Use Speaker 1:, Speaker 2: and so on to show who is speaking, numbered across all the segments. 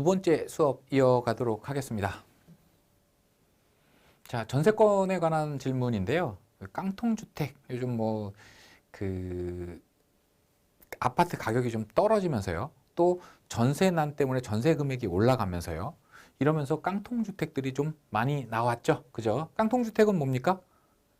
Speaker 1: 번째 수업 이어가도록 하겠습니다. 자, 전세권에 관한 질문인데요. 깡통주택, 요즘 아파트 가격이 좀 떨어지면서요. 또 전세난 때문에 전세 금액이 올라가면서요. 이러면서 깡통주택들이 좀 많이 나왔죠. 그죠? 깡통주택은 뭡니까?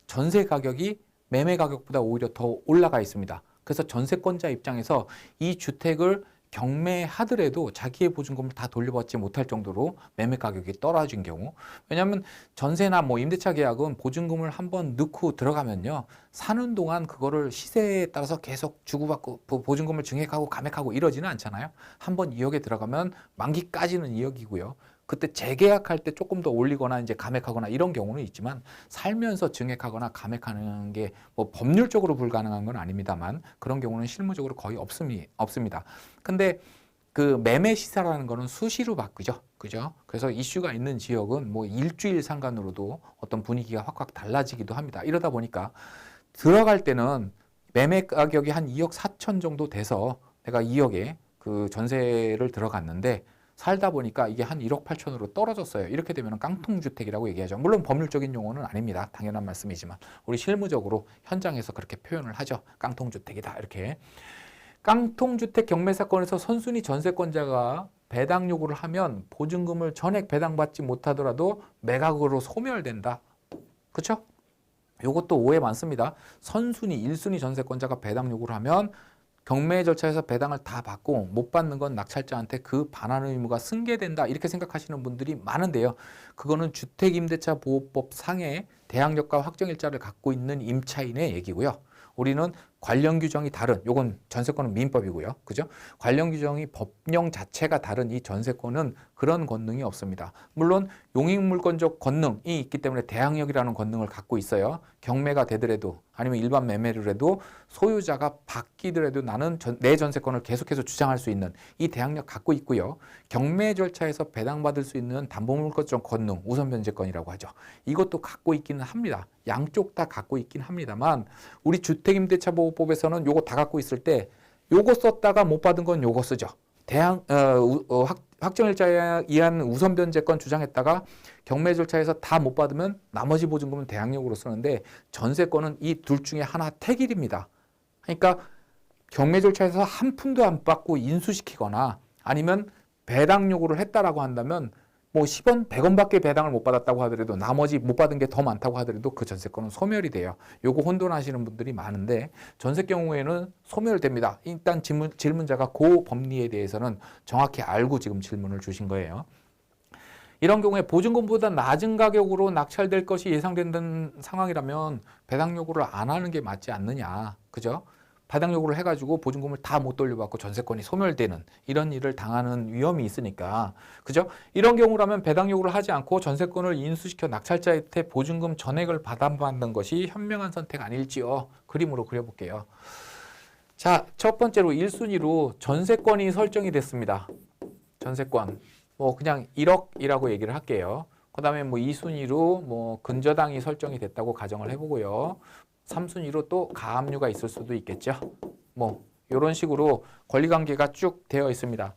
Speaker 1: 전세 가격이 매매 가격보다 오히려 더 올라가 있습니다. 그래서 전세권자 입장에서 이 주택을 경매하더라도 자기의 보증금을 다 돌려받지 못할 정도로 매매 가격이 떨어진 경우, 왜냐하면 전세나 임대차 계약은 보증금을 한번 넣고 들어가면요, 사는 동안 그거를 시세에 따라서 계속 주고받고 보증금을 증액하고 감액하고 이러지는 않잖아요. 한번 2억에 들어가면 만기까지는 2억이고요. 그때 재계약할 때 조금 더 올리거나 이제 감액하거나 이런 경우는 있지만, 살면서 증액하거나 감액하는 게 법률적으로 불가능한 건 아닙니다만 그런 경우는 실무적으로 거의 없습니다. 근데 그 매매 시세라는 거는 수시로 바뀌죠. 그죠? 그래서 이슈가 있는 지역은 일주일 상관으로도 어떤 분위기가 확확 달라지기도 합니다. 이러다 보니까 들어갈 때는 매매 가격이 한 2억 4천 정도 돼서 내가 2억에 그 전세를 들어갔는데, 살다 보니까 이게 한 1억 8천으로 떨어졌어요. 이렇게 되면 깡통주택이라고 얘기하죠. 물론 법률적인 용어는 아닙니다. 당연한 말씀이지만 우리 실무적으로 현장에서 그렇게 표현을 하죠. 깡통주택이다 이렇게. 깡통주택 경매사건에서 선순위 전세권자가 배당 요구를 하면 보증금을 전액 배당받지 못하더라도 매각으로 소멸된다. 그렇죠? 요것도 오해 많습니다. 선순위, 1순위 전세권자가 배당 요구를 하면 경매 절차에서 배당을 다 받고 못 받는 건 낙찰자한테 그 반환 의무가 승계된다, 이렇게 생각하시는 분들이 많은데요. 그거는 주택임대차보호법 상의 대항력과 확정일자를 갖고 있는 임차인의 얘기고요. 우리는 관련 규정이 다른, 요건 전세권은 민법이고요. 그죠? 관련 규정이 법령 자체가 다른 이 전세권은 그런 권능이 없습니다. 물론 용익물권적 권능이 있기 때문에 대항력이라는 권능을 갖고 있어요. 경매가 되더라도 아니면 일반 매매를 해도 소유자가 바뀌더라도 나는 내 전세권을 계속해서 주장할 수 있는 이 대항력 갖고 있고요. 경매 절차에서 배당받을 수 있는 담보물권적 권능, 우선변제권이라고 하죠. 이것도 갖고 있기는 합니다. 양쪽 다 갖고 있긴 합니다만, 우리 주택임대차보호법에서는 요거 다 갖고 있을 때 요거 썼다가 못 받은 건 요거 쓰죠. 확정일자에 의한 우선변제권 주장했다가 경매 절차에서 다 못 받으면 나머지 보증금은 대항력으로 쓰는데, 전세권은 이 둘 중에 하나 택일입니다. 그러니까 경매 절차에서 한 푼도 안 받고 인수시키거나 아니면 배당 요구를 했다라고 한다면 10원, 100원밖에 배당을 못 받았다고 하더라도 나머지 못 받은 게 더 많다고 하더라도 그 전세권은 소멸이 돼요. 요거 혼돈하시는 분들이 많은데, 전세 경우에는 소멸됩니다. 일단 질문자가 그 법리에 대해서는 정확히 알고 지금 질문을 주신 거예요. 이런 경우에 보증금보다 낮은 가격으로 낙찰될 것이 예상되는 상황이라면 배당 요구를 안 하는 게 맞지 않느냐. 그죠? 배당 요구를 해가지고 보증금을 다 못 돌려받고 전세권이 소멸되는 이런 일을 당하는 위험이 있으니까, 그죠? 이런 경우라면 배당 요구를 하지 않고 전세권을 인수시켜 낙찰자한테 보증금 전액을 받아받는 것이 현명한 선택 아닐지요. 그림으로 그려볼게요. 자, 첫 번째로 1순위로 전세권이 설정이 됐습니다. 전세권 그냥 1억이라고 얘기를 할게요. 그 다음에 2순위로 근저당이 설정이 됐다고 가정을 해보고요. 3순위로 또 가압류가 있을 수도 있겠죠. 이런 식으로 권리관계가 쭉 되어 있습니다.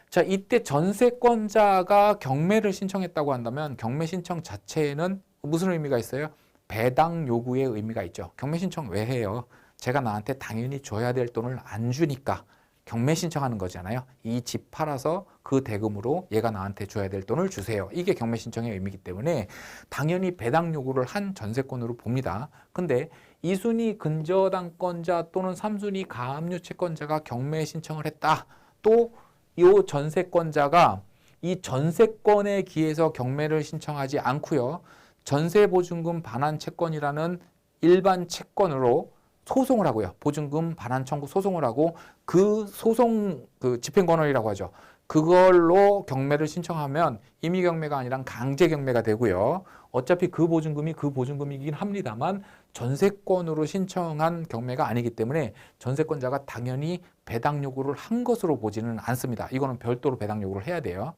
Speaker 1: 자, 이때 전세권자가 경매를 신청했다고 한다면 경매 신청 자체에는 무슨 의미가 있어요? 배당 요구의 의미가 있죠. 경매 신청 왜 해요? 제가 나한테 당연히 줘야 될 돈을 안 주니까 경매 신청하는 거잖아요. 이 집 팔아서 그 대금으로 얘가 나한테 줘야 될 돈을 주세요. 이게 경매 신청의 의미이기 때문에 당연히 배당 요구를 한 전세권으로 봅니다. 근데 2순위 근저당권자 또는 3순위 가압류 채권자가 경매 신청을 했다. 또 이 전세권자가 이 전세권에 기해서 경매를 신청하지 않고요. 전세보증금 반환 채권이라는 일반 채권으로 소송을 하고요. 보증금 반환 청구 소송을 하고 그 소송 집행권원이라고 하죠. 그걸로 경매를 신청하면 임의경매가 아니라 강제경매가 되고요. 어차피 그 보증금이 그 보증금이긴 합니다만 전세권으로 신청한 경매가 아니기 때문에 전세권자가 당연히 배당 요구를 한 것으로 보지는 않습니다. 이거는 별도로 배당 요구를 해야 돼요.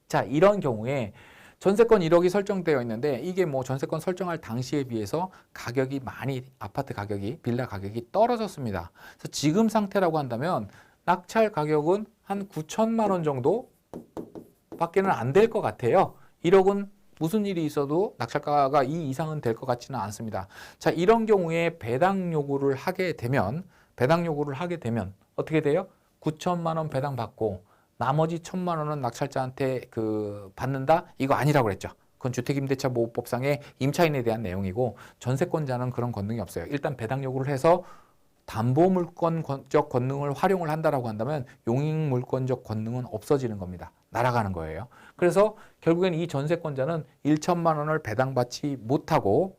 Speaker 1: 자, 이런 경우에 전세권 1억이 설정되어 있는데 이게 전세권 설정할 당시에 비해서 가격이 많이, 아파트 가격이, 빌라 가격이 떨어졌습니다. 그래서 지금 상태라고 한다면 낙찰 가격은 한 9천만 원 정도 밖에는 안 될 것 같아요. 1억은 무슨 일이 있어도 낙찰가가 이 이상은 될 것 같지는 않습니다. 자, 이런 경우에 배당 요구를 하게 되면 어떻게 돼요? 9천만 원 배당 받고 나머지 1천만 원은 낙찰자한테 받는다? 이거 아니라고 그랬죠. 그건 주택임대차보호법상의 임차인에 대한 내용이고 전세권자는 그런 권능이 없어요. 일단 배당 요구를 해서 담보물권적 권능을 활용을 한다라고 한다면 용익물권적 권능은 없어지는 겁니다. 날아가는 거예요. 그래서 결국엔 이 전세권자는 1천만 원을 배당받지 못하고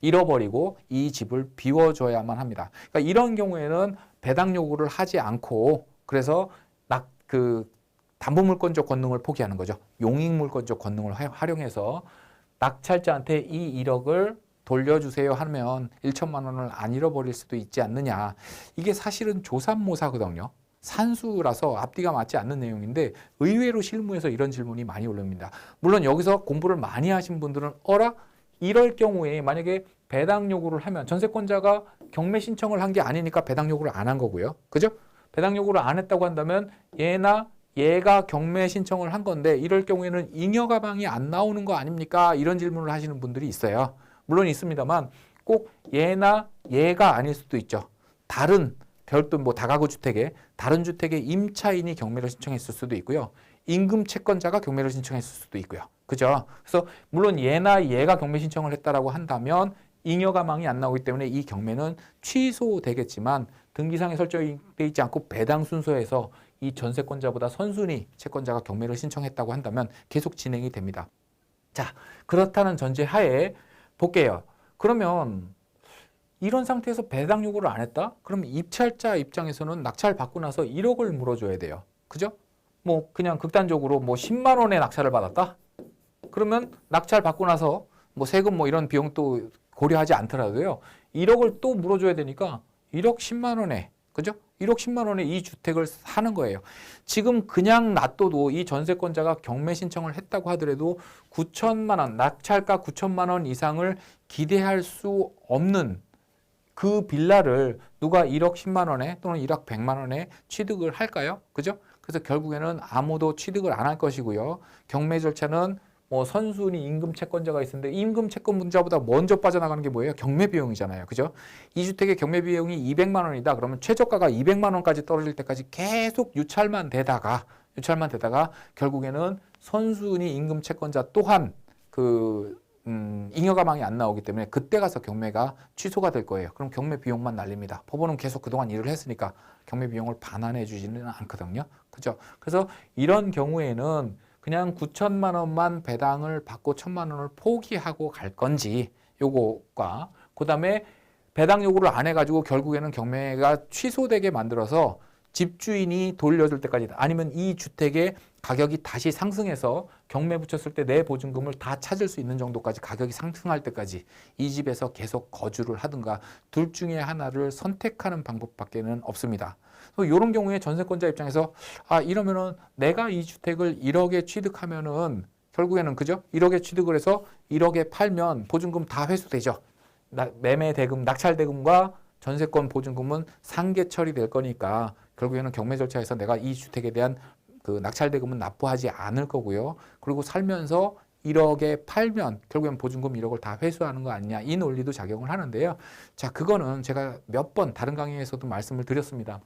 Speaker 1: 잃어버리고 이 집을 비워줘야만 합니다. 그러니까 이런 경우에는 배당 요구를 하지 않고 그래서 담보물권적 권능을 포기하는 거죠. 용익물권적 권능을 활용해서 낙찰자한테 이 1억을 돌려주세요 하면 1천만 원을 안 잃어버릴 수도 있지 않느냐. 이게 사실은 조삼모사거든요. 산수라서 앞뒤가 맞지 않는 내용인데 의외로 실무에서 이런 질문이 많이 올립니다. 물론 여기서 공부를 많이 하신 분들은 이럴 경우에 만약에 배당 요구를 하면 전세권자가 경매 신청을 한 게 아니니까 배당 요구를 안 한 거고요. 그죠? 배당 요구를 안 했다고 한다면 얘가 경매 신청을 한 건데 이럴 경우에는 잉여가방이 안 나오는 거 아닙니까? 이런 질문을 하시는 분들이 있어요. 물론 있습니다만 꼭 얘가 아닐 수도 있죠. 다른 별도 다가구 주택에 다른 주택의 임차인이 경매를 신청했을 수도 있고요. 임금 채권자가 경매를 신청했을 수도 있고요. 그죠? 그래서 물론 얘가 경매 신청을 했다라고 한다면 잉여가망이 안 나오기 때문에 이 경매는 취소되겠지만 등기상에 설정되어 있지 않고 배당 순서에서 이 전세권자보다 선순위 채권자가 경매를 신청했다고 한다면 계속 진행이 됩니다. 자, 그렇다는 전제하에 볼게요. 그러면 이런 상태에서 배당 요구를 안 했다? 그럼 입찰자 입장에서는 낙찰 받고 나서 1억을 물어줘야 돼요. 그죠? 그냥 극단적으로 10만 원에 낙찰을 받았다? 그러면 낙찰 받고 나서 세금 이런 비용도 고려하지 않더라도요. 1억을 또 물어줘야 되니까 1억 10만 원에, 그죠? 1억 10만 원에 이 주택을 사는 거예요. 지금 그냥 놔둬도 이 전세권자가 경매 신청을 했다고 하더라도 9천만 원, 낙찰가 9천만 원 이상을 기대할 수 없는 그 빌라를 누가 1억 10만 원에 또는 1억 100만 원에 취득을 할까요? 그죠? 그래서 결국에는 아무도 취득을 안 할 것이고요. 경매 절차는 선순위 임금 채권자가 있었는데 임금 채권자보다 먼저 빠져나가는 게 뭐예요? 경매 비용이잖아요. 그죠? 이 주택의 경매 비용이 200만 원이다. 그러면 최저가가 200만 원까지 떨어질 때까지 계속 유찰만 되다가 결국에는 선순위 임금 채권자 또한 잉여가망이 안 나오기 때문에 그때 가서 경매가 취소가 될 거예요. 그럼 경매 비용만 날립니다. 법원은 계속 그동안 일을 했으니까 경매 비용을 반환해 주지는 않거든요. 그죠? 그래서 이런 경우에는 그냥 9천만 원만 배당을 받고 1천만 원을 포기하고 갈 건지 요거과 그다음에 배당 요구를 안 해가지고 결국에는 경매가 취소되게 만들어서 집주인이 돌려줄 때까지 아니면 이 주택의 가격이 다시 상승해서 경매 붙였을 때 내 보증금을 다 찾을 수 있는 정도까지 가격이 상승할 때까지 이 집에서 계속 거주를 하든가 둘 중에 하나를 선택하는 방법밖에는 없습니다. 이런 경우에 전세권자 입장에서 이러면은 내가 이 주택을 1억에 취득하면은 결국에는 그죠? 1억에 취득을 해서 1억에 팔면 보증금 다 회수되죠. 매매 대금, 낙찰 대금과 전세권 보증금은 상계 처리될 거니까 결국에는 경매 절차에서 내가 이 주택에 대한 낙찰 대금은 납부하지 않을 거고요. 그리고 살면서 1억에 팔면 결국엔 보증금 1억을 다 회수하는 거 아니냐 이 논리도 작용을 하는데요. 자, 그거는 제가 몇 번 다른 강의에서도 말씀을 드렸습니다.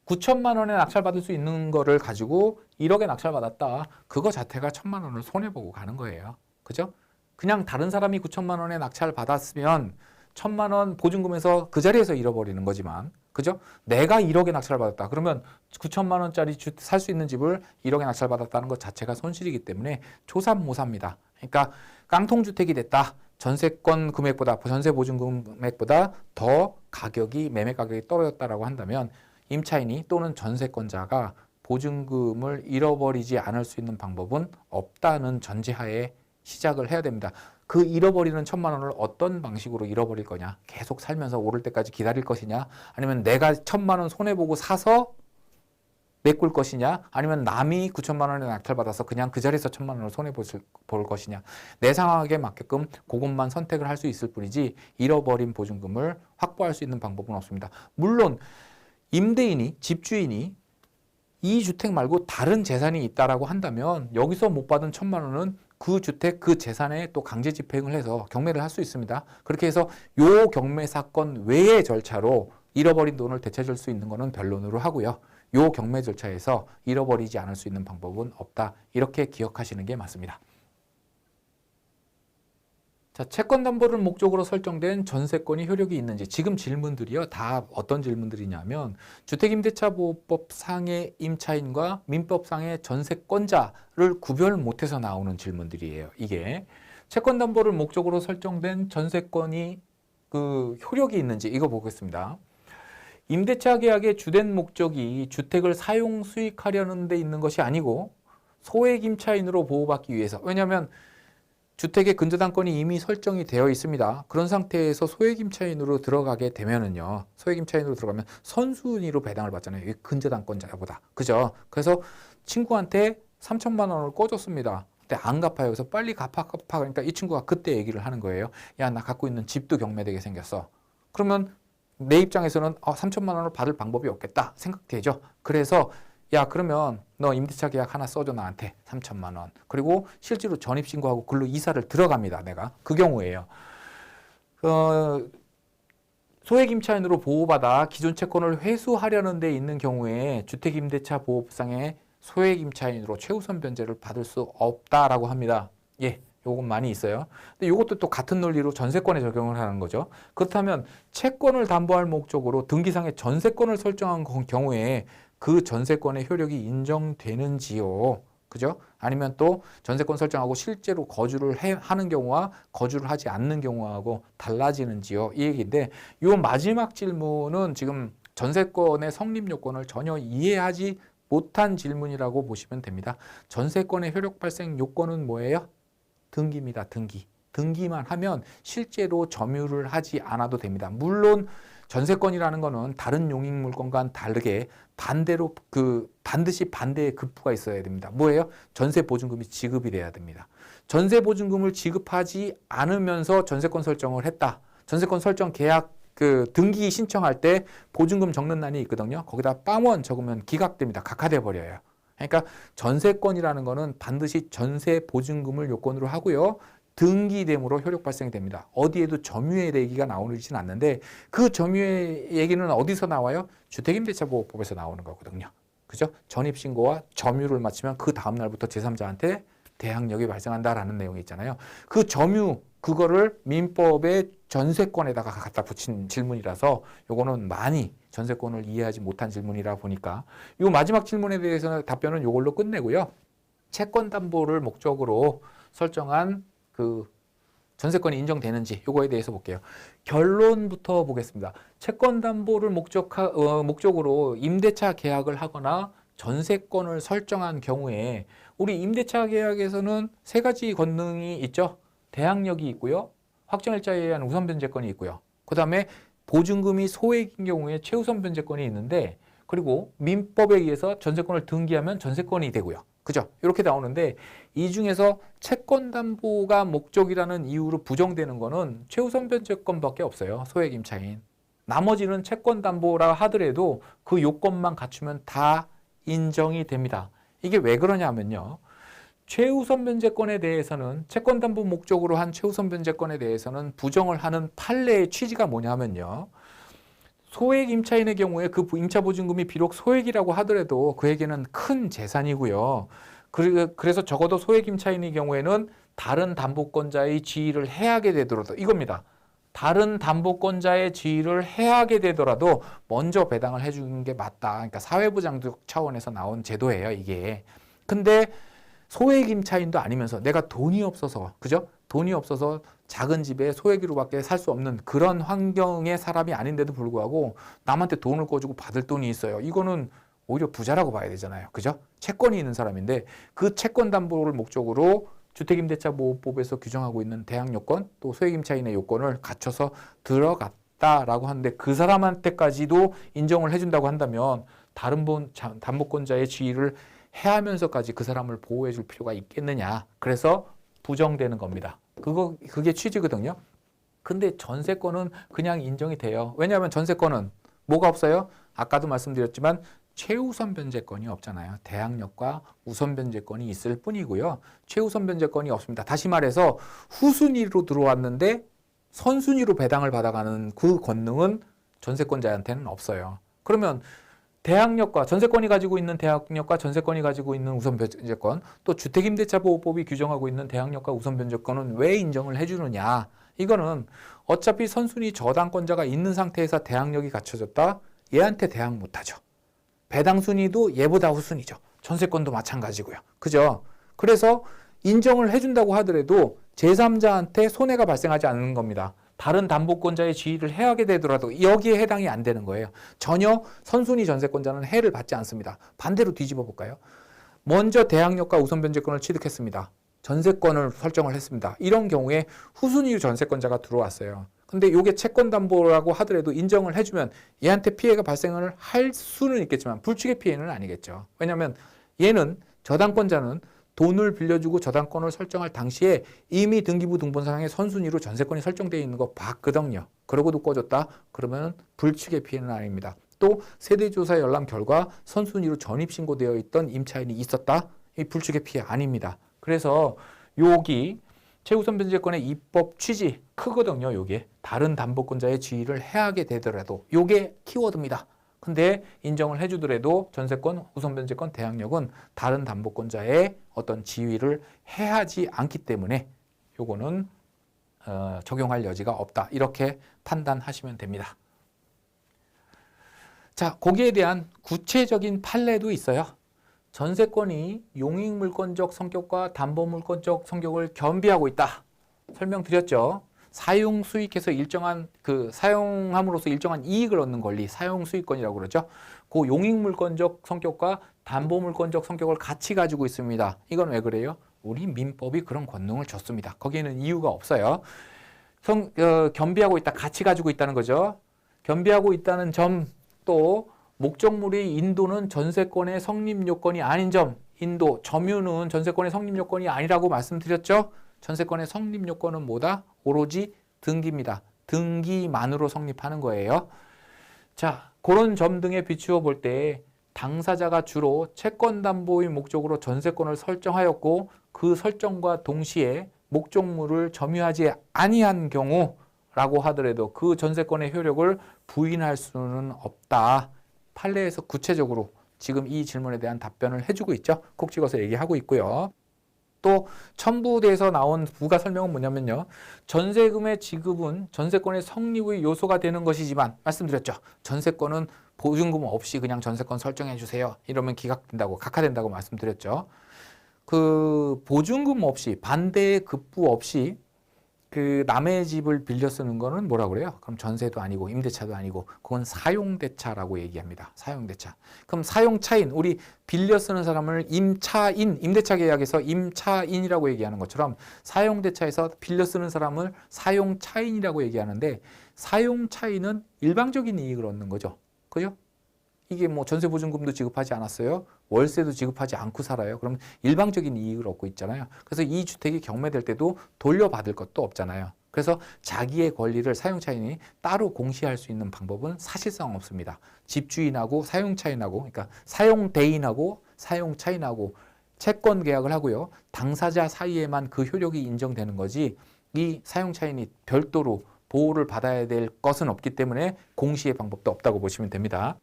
Speaker 1: 9천만 원에 낙찰받을 수 있는 거를 가지고 1억에 낙찰받았다. 그거 자체가 1천만 원을 손해보고 가는 거예요. 그죠? 그냥 다른 사람이 9천만 원에 낙찰받았으면 1천만 원 보증금에서 그 자리에서 잃어버리는 거지만 그죠? 내가 1억에 낙찰받았다. 그러면 9천만 원짜리 살 수 있는 집을 1억에 낙찰받았다는 것 자체가 손실이기 때문에 조삼모사입니다. 그러니까 깡통주택이 됐다. 전세권 금액보다 전세 보증금 금액보다 더 매매 가격이 떨어졌다라고 한다면 임차인이 또는 전세권자가 보증금을 잃어버리지 않을 수 있는 방법은 없다는 전제하에 시작을 해야 됩니다. 그 잃어버리는 1천만 원을 어떤 방식으로 잃어버릴 거냐? 계속 살면서 오를 때까지 기다릴 것이냐? 아니면 내가 1천만 원 손해보고 사서 메꿀 것이냐? 아니면 남이 9천만 원에 낙찰받아서 그냥 그 자리에서 1천만 원을 손해볼 것이냐? 내 상황에 맞게끔 그것만 선택을 할 수 있을 뿐이지 잃어버린 보증금을 확보할 수 있는 방법은 없습니다. 물론 임대인이 집주인이 이 주택 말고 다른 재산이 있다라고 한다면 여기서 못 받은 1,000만 원은 그 주택, 그 재산에 또 강제 집행을 해서 경매를 할 수 있습니다. 그렇게 해서 요 경매 사건 외의 절차로 잃어버린 돈을 되찾을 수 있는 거는 변론으로 하고요. 요 경매 절차에서 잃어버리지 않을 수 있는 방법은 없다. 이렇게 기억하시는 게 맞습니다. 자, 채권담보를 목적으로 설정된 전세권이 효력이 있는지 지금 질문들이요. 다 어떤 질문들이냐면 주택임대차보호법 상의 임차인과 민법상의 전세권자를 구별 못해서 나오는 질문들이에요. 이게 채권담보를 목적으로 설정된 전세권이 그 효력이 있는지 이거 보겠습니다. 임대차 계약의 주된 목적이 주택을 사용 수익하려는 데 있는 것이 아니고 소액 임차인으로 보호받기 위해서 왜냐하면 주택의 근저당권이 이미 설정이 되어 있습니다. 그런 상태에서 소액 임차인으로 들어가게 되면은요. 소액 임차인으로 들어가면 선순위로 배당을 받잖아요. 근저당권자보다. 그죠? 그래서 친구한테 3,000만 원을 꿔줬습니다. 근데 안 갚아요. 그래서 빨리 갚아. 그러니까 이 친구가 그때 얘기를 하는 거예요. 야, 나 갖고 있는 집도 경매되게 생겼어. 그러면 내 입장에서는 3,000만 원을 받을 방법이 없겠다 생각되죠. 그래서 야, 그러면 너 임대차 계약 하나 써줘 나한테 3,000만 원. 그리고 실제로 전입신고하고 글로 이사를 들어갑니다. 내가. 그 경우에요. 소액 임차인으로 보호받아 기존 채권을 회수하려는 데 있는 경우에 주택임대차 보호법상의 소액 임차인으로 최우선 변제를 받을 수 없다라고 합니다. 예. 요건 많이 있어요. 근데 이것도 또 같은 논리로 전세권에 적용을 하는 거죠. 그렇다면 채권을 담보할 목적으로 등기상의 전세권을 설정한 경우에 그 전세권의 효력이 인정되는지요. 그죠? 아니면 또 전세권 설정하고 실제로 거주를 하는 경우와 거주를 하지 않는 경우하고 달라지는지요. 이 얘기인데 이 마지막 질문은 지금 전세권의 성립 요건을 전혀 이해하지 못한 질문이라고 보시면 됩니다. 전세권의 효력 발생 요건은 뭐예요? 등기입니다. 등기. 등기만 하면 실제로 점유를 하지 않아도 됩니다. 물론 전세권이라는 거는 다른 용익물권과는 다르게 반대로 반드시 반대의 급부가 있어야 됩니다. 뭐예요? 전세보증금이 지급이 돼야 됩니다. 전세보증금을 지급하지 않으면서 전세권 설정을 했다. 전세권 설정 계약 등기 신청할 때 보증금 적는 난이 있거든요. 거기다 빵원 적으면 기각됩니다. 각하돼 버려요. 그러니까 전세권이라는 거는 반드시 전세 보증금을 요건으로 하고요. 등기됨으로 효력 발생이 됩니다. 어디에도 점유의 얘기가 나오지는 않는데 그 점유의 얘기는 어디서 나와요? 주택임대차보호법에서 나오는 거거든요. 그죠? 전입신고와 점유를 마치면 그 다음 날부터 제3자한테 대항력이 발생한다라는 내용이 있잖아요. 그 점유 그거를 민법의 전세권에다가 갖다 붙인 질문이라서 요거는 많이 전세권을 이해하지 못한 질문이라 보니까 이 마지막 질문에 대해서는 답변은 요걸로 끝내고요. 채권 담보를 목적으로 설정한 그 전세권이 인정되는지 요거에 대해서 볼게요. 결론부터 보겠습니다. 채권 담보를 목적으로 임대차 계약을 하거나 전세권을 설정한 경우에 우리 임대차 계약에서는 세 가지 권능이 있죠. 대항력이 있고요. 확정일자에 의한 우선 변제권이 있고요. 그 다음에 보증금이 소액인 경우에 최우선 변제권이 있는데 그리고 민법에 의해서 전세권을 등기하면 전세권이 되고요. 그죠? 이렇게 나오는데 이 중에서 채권담보가 목적이라는 이유로 부정되는 거는 최우선 변제권밖에 없어요. 소액 임차인. 나머지는 채권담보라 하더라도 그 요건만 갖추면 다 인정이 됩니다. 이게 왜 그러냐면요. 최우선 변제권에 대해서는 채권담보 목적으로 한 최우선 변제권에 대해서는 부정을 하는 판례의 취지가 뭐냐면요. 소액 임차인의 경우에 그 임차보증금이 비록 소액이라고 하더라도 그에게는 큰 재산이고요. 그래서 적어도 소액 임차인의 경우에는 다른 담보권자의 지위를 해하게 되더라도 이겁니다. 다른 담보권자의 지위를 해하게 되더라도 먼저 배당을 해주는 게 맞다. 그러니까 사회부장적 차원에서 나온 제도예요, 이게. 근데 소액 임차인도 아니면서 내가 돈이 없어서, 그죠? 돈이 없어서 작은 집에 소액으로밖에 살 수 없는 그런 환경의 사람이 아닌데도 불구하고 남한테 돈을 꿔주고 받을 돈이 있어요. 이거는 오히려 부자라고 봐야 되잖아요. 그죠? 채권이 있는 사람인데 그 채권 담보를 목적으로 주택임대차보호법에서 규정하고 있는 대항요건 또 소액임차인의 요건을 갖춰서 들어갔다라고 하는데 그 사람한테까지도 인정을 해준다고 한다면 다른 담보권자의 지위를 해하면서까지 그 사람을 보호해 줄 필요가 있겠느냐. 그래서 부정되는 겁니다. 그게 취지거든요. 근데 전세권은 그냥 인정이 돼요. 왜냐하면 전세권은 뭐가 없어요? 아까도 말씀드렸지만 최우선 변제권이 없잖아요. 대항력과 우선 변제권이 있을 뿐이고요. 최우선 변제권이 없습니다. 다시 말해서 후순위로 들어왔는데 선순위로 배당을 받아가는 그 권능은 전세권자한테는 없어요. 그러면 대항력과 전세권이 가지고 있는 대항력과 전세권이 가지고 있는 우선 변제권, 또 주택임대차보호법이 규정하고 있는 대항력과 우선 변제권은 왜 인정을 해주느냐? 이거는 어차피 선순위 저당권자가 있는 상태에서 대항력이 갖춰졌다. 얘한테 대항 못하죠. 배당 순위도 얘보다 후순위죠. 전세권도 마찬가지고요. 그죠? 그래서 인정을 해준다고 하더라도 제3자한테 손해가 발생하지 않는 겁니다. 다른 담보권자의 지위를 해하게 되더라도 여기에 해당이 안 되는 거예요. 전혀 선순위 전세권자는 해를 받지 않습니다. 반대로 뒤집어 볼까요? 먼저 대항력과 우선 변제권을 취득했습니다. 전세권을 설정을 했습니다. 이런 경우에 후순위 전세권자가 들어왔어요. 근데 이게 채권담보라고 하더라도 인정을 해주면 얘한테 피해가 발생을 할 수는 있겠지만 불축의 피해는 아니겠죠. 왜냐하면 얘는 저당권자는 돈을 빌려주고 저당권을 설정할 당시에 이미 등기부 등본상에 선순위로 전세권이 설정되어 있는 거 봤거든요. 그러고도 꺼졌다? 그러면 불축의 피해는 아닙니다. 또 세대조사 열람 결과 선순위로 전입신고되어 있던 임차인이 있었다? 이 불축의 피해 아닙니다. 그래서 여기 최우선 변제권의 입법 취지 크거든요. 요게 다른 담보권자의 지위를 해하게 되더라도 요게 키워드입니다. 근데 인정을 해주더라도 전세권, 우선 변제권, 대항력은 다른 담보권자의 어떤 지위를 해하지 않기 때문에 요거는 적용할 여지가 없다. 이렇게 판단하시면 됩니다. 자, 거기에 대한 구체적인 판례도 있어요. 전세권이 용익물권적 성격과 담보물권적 성격을 겸비하고 있다. 설명드렸죠. 사용 수익해서 일정한 사용함으로써 일정한 이익을 얻는 권리, 사용 수익권이라고 그러죠. 그 용익물권적 성격과 담보물권적 성격을 같이 가지고 있습니다. 이건 왜 그래요? 우리 민법이 그런 권능을 줬습니다. 거기에는 이유가 없어요. 겸비하고 있다, 같이 가지고 있다는 거죠. 겸비하고 있다는 점, 또 목적물의 인도는 전세권의 성립 요건이 아닌 점, 인도, 점유는 전세권의 성립 요건이 아니라고 말씀드렸죠. 전세권의 성립 요건은 뭐다? 오로지 등기입니다. 등기만으로 성립하는 거예요. 자, 그런 점 등에 비추어 볼 때 당사자가 주로 채권담보의 목적으로 전세권을 설정하였고 그 설정과 동시에 목적물을 점유하지 아니한 경우라고 하더라도 그 전세권의 효력을 부인할 수는 없다. 판례에서 구체적으로 지금 이 질문에 대한 답변을 해주고 있죠. 콕 찍어서 얘기하고 있고요. 또 첨부돼서 나온 부가 설명은 뭐냐면요. 전세금의 지급은 전세권의 성립의 요소가 되는 것이지만 말씀드렸죠. 전세권은 보증금 없이 그냥 전세권 설정해 주세요. 이러면 기각된다고, 각하된다고 말씀드렸죠. 그 보증금 없이, 반대의 급부 없이 그 남의 집을 빌려 쓰는 거는 뭐라 그래요? 그럼 전세도 아니고 임대차도 아니고 그건 사용대차라고 얘기합니다. 사용대차. 그럼 사용차인, 우리 빌려 쓰는 사람을 임차인, 임대차 계약에서 임차인이라고 얘기하는 것처럼 사용대차에서 빌려 쓰는 사람을 사용차인이라고 얘기하는데 사용차인은 일방적인 이익을 얻는 거죠. 그죠? 이게 뭐 전세보증금도 지급하지 않았어요. 월세도 지급하지 않고 살아요. 그럼 일방적인 이익을 얻고 있잖아요. 그래서 이 주택이 경매될 때도 돌려받을 것도 없잖아요. 그래서 자기의 권리를 사용차인이 따로 공시할 수 있는 방법은 사실상 없습니다. 집주인하고 사용차인하고, 그러니까 사용대인하고 사용차인하고 채권 계약을 하고요. 당사자 사이에만 그 효력이 인정되는 거지 이 사용차인이 별도로 보호를 받아야 될 것은 없기 때문에 공시의 방법도 없다고 보시면 됩니다.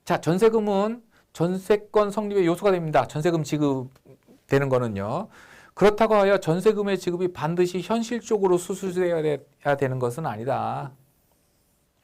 Speaker 1: 자, 전세금은 전세권 성립의 요소가 됩니다. 전세금 지급되는 거는요. 그렇다고 하여 전세금의 지급이 반드시 현실적으로 수수되어야 되는 것은 아니다.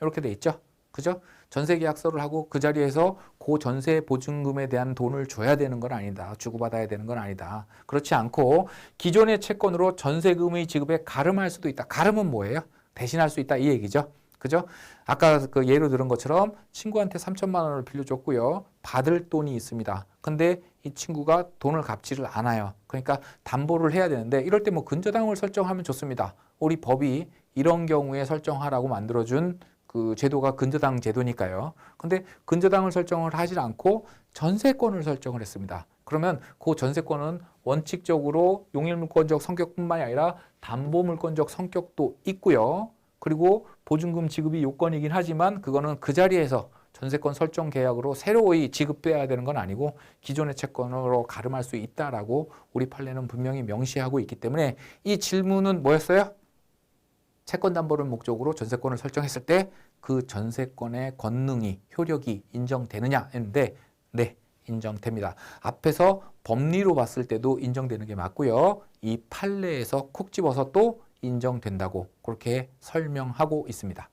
Speaker 1: 이렇게 돼 있죠. 그죠? 전세계약서를 하고 그 자리에서 그 전세 보증금에 대한 돈을 줘야 되는 건 아니다. 주고받아야 되는 건 아니다. 그렇지 않고 기존의 채권으로 전세금의 지급에 가름할 수도 있다. 가름은 뭐예요? 대신할 수 있다 이 얘기죠. 그죠? 아까 그 예로 들은 것처럼 친구한테 3천만 원을 빌려줬고요. 받을 돈이 있습니다. 근데 이 친구가 돈을 갚지를 않아요. 그러니까 담보를 해야 되는데 이럴 때 뭐 근저당을 설정하면 좋습니다. 우리 법이 이런 경우에 설정하라고 만들어준 그 제도가 근저당 제도니까요. 근데 근저당을 설정을 하지 않고 전세권을 설정을 했습니다. 그러면 그 전세권은 원칙적으로 용익물권적 성격뿐만이 아니라 담보물권적 성격도 있고요. 그리고 보증금 지급이 요건이긴 하지만 그거는 그 자리에서 전세권 설정 계약으로 새로이 지급돼야 되는 건 아니고 기존의 채권으로 가름할 수 있다라고 우리 판례는 분명히 명시하고 있기 때문에 이 질문은 뭐였어요? 채권담보를 목적으로 전세권을 설정했을 때 그 전세권의 권능이 효력이 인정되느냐 했는데 네, 인정됩니다. 앞에서 법리로 봤을 때도 인정되는 게 맞고요. 이 판례에서 콕 집어서 또 인정된다고 그렇게 설명하고 있습니다.